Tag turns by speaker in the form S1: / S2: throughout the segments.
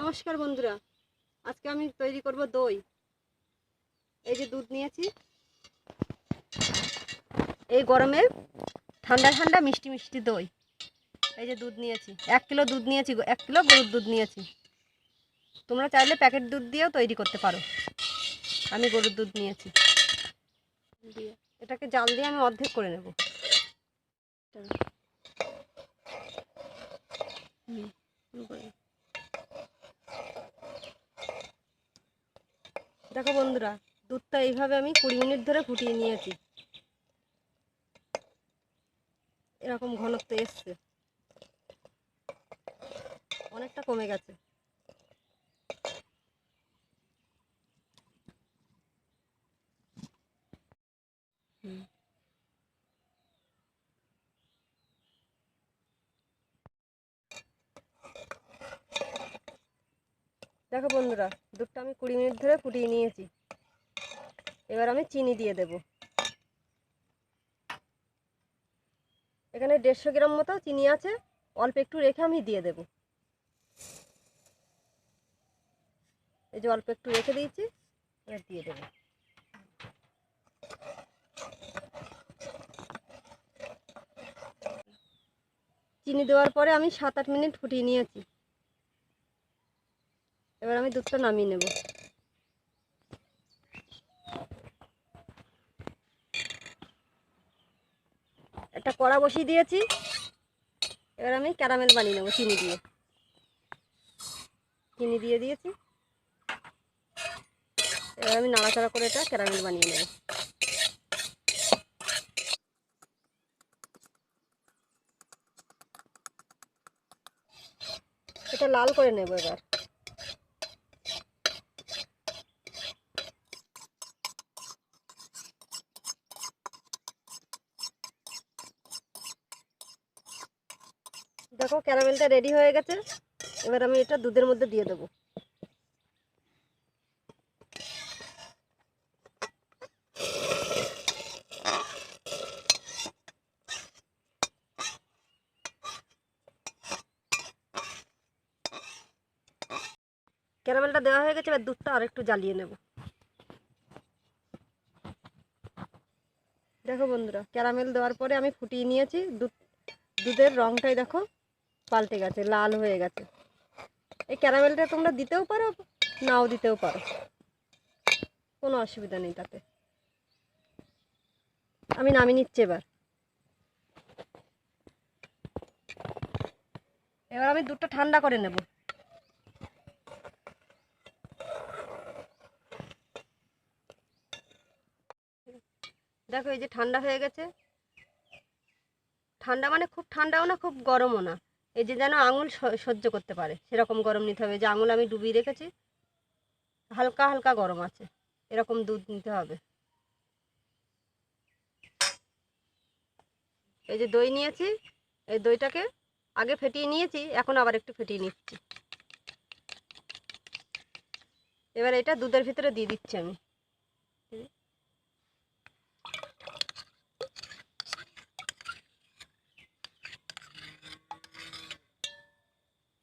S1: নমস্কার বন্ধুরা, আজকে আমি তৈরি করব দই। এই যে দুধ নিয়েছি, এই গরমে ঠান্ডা ঠান্ডা মিষ্টি মিষ্টি দই। এই যে দুধ নিয়েছি, 1 কিলো দুধ নিয়েছি, 1 কিলো গরুর দুধ নিয়েছি। তোমরা চাইলে প্যাকেট দুধ দিয়েও তৈরি করতে পারো। আমি গরুর দুধ নিয়েছি। এটাকে জাল দিয়ে আমি অর্ধেক করে নেব। দেখো বন্ধুরা, দুধটা এইভাবে আমি 20 মিনিট ধরে ফুটিয়ে নিয়েছি। এরকম ঘনত্ব এসছে, অনেকটা কমে গেছে। দেখো বন্ধুরা, দুধটা আমি 20 মিনিট ধরে ফুটিয়ে নিয়েছি। এবার আমি চিনি দিয়ে দেব। এখানে 150 গ্রাম মতো চিনি আছে, অল্প একটু রেখে আমি দিয়ে দেব। এই যে অল্প একটু রেখে দিয়েছি, এবার দিয়ে দেব। চিনি দেওয়ার পরে আমি 7-8 মিনিট ফুটিয়ে নিয়েছি। এবার আমি দুধটা নামিয়ে নেব। একটা কড়া বসিয়ে দিয়েছি, এবার আমি ক্যারামেল বানিয়ে নেব চিনি দিয়ে। চিনি দিয়ে দিয়েছি, এবার আমি নাড়াচাড়া করে এটা ক্যারামেল বানিয়ে নেব। এটা লাল করে নেব। এবার দেখো ক্যারামেলটা রেডি হয়ে গেছে। এবার আমি এটা দুধের মধ্যে দিয়ে দেবো। ক্যারামেলটা দেওয়া হয়ে গেছে, এবার দুধটা আর একটু জ্বালিয়ে নেব। দেখো বন্ধুরা, ক্যারামেল দেওয়ার পরে আমি ফুটিয়ে নিয়েছি। দুধের রংটাই দেখো পাল্টে গেছে, লাল হয়ে গেছে। এই ক্যারামেলটা তোমরা দিতেও পারো, নাও দিতেও পারো, কোনো অসুবিধা নেই তাতে। আমি নামিয়ে নিচ্ছি। এবার আমি দুধটা ঠান্ডা করে নেব। দেখো এই যে ঠান্ডা হয়ে গেছে। ঠান্ডা মানে খুব ঠান্ডাও না, খুব গরমও না। এই যে যেন আঙুল সহ্য করতে পারে সেরকম গরম নিতে হবে। যে আঙুল আমি ডুবিয়ে রেখেছি, হালকা হালকা গরম আছে, এরকম দুধ নিতে হবে। এই যে দই নিয়েছি, এই দইটাকে আগে ফেটিয়ে নিয়েছি, এখন আবার একটু ফেটিয়ে নিচ্ছি। এবার এটা দুধের ভিতরে দিয়ে দিচ্ছি আমি।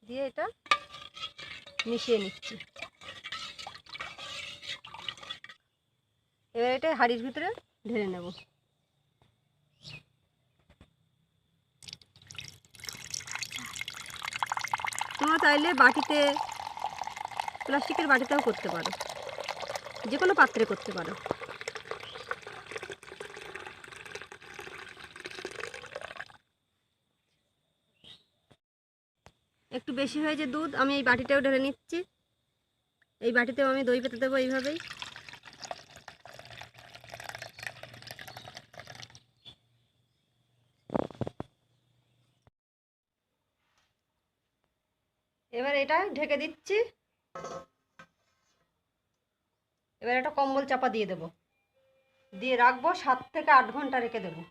S1: দিয়ে এটা মিশিয়ে নিচ্ছি। এবার এটা হাঁড়ির ভিতরে ঢেলে নেব। তোমরা চাইলে বাটিতে, প্লাস্টিকের বাটিতেও করতে পারো, যে কোনো পাত্রে করতে পারো। একটু বেশি হয়েছে দুধ, আমি এই বাটিতেও ঢেলে নিচ্ছি। এই বাটিতেও আমি দই পেতে দেবো এইভাবেই। এবার এটা ঢেকে দিচ্ছি। এবার একটা কম্বল চাপা দিয়ে দেবো, দিয়ে রাখবো 7 থেকে 8 ঘন্টা রেখে দেবো।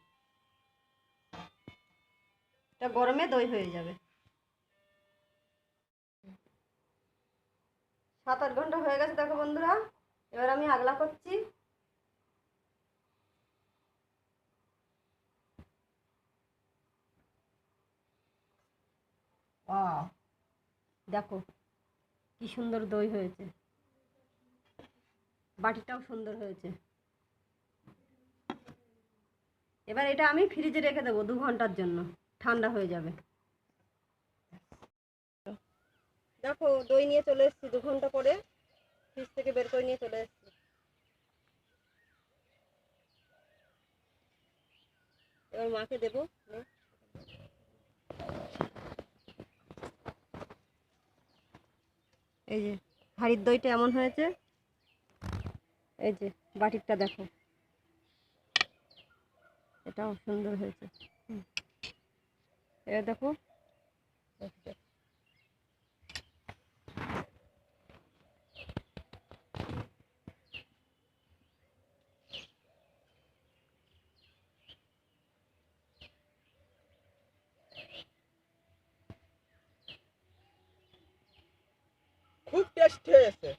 S1: এটা গরমে দই হয়ে যাবে। 7-8 ঘন্টা হয়ে গেছে দেখো বন্ধুরা। এবার আমি আগলা করছি। দেখো কি সুন্দর দই হয়েছে, বাটিটাও সুন্দর হয়েছে। এবার এটা আমি ফ্রিজে রেখে দেবো 2 ঘন্টার জন্য, ঠান্ডা হয়ে যাবে। দেখো দই নিয়ে চলে এসেছি 2 ঘন্টা পরে, ফ্রিজ থেকে বের করে নিয়ে চলে এসেছি। এবার মাকে দেবো। এই যে হাঁড়ির দইটা এমন হয়েছে, এই যে বাটিরটা দেখো, এটাও সুন্দর হয়েছে। এবার দেখো,
S2: খুব টেস্ট হয়েছে।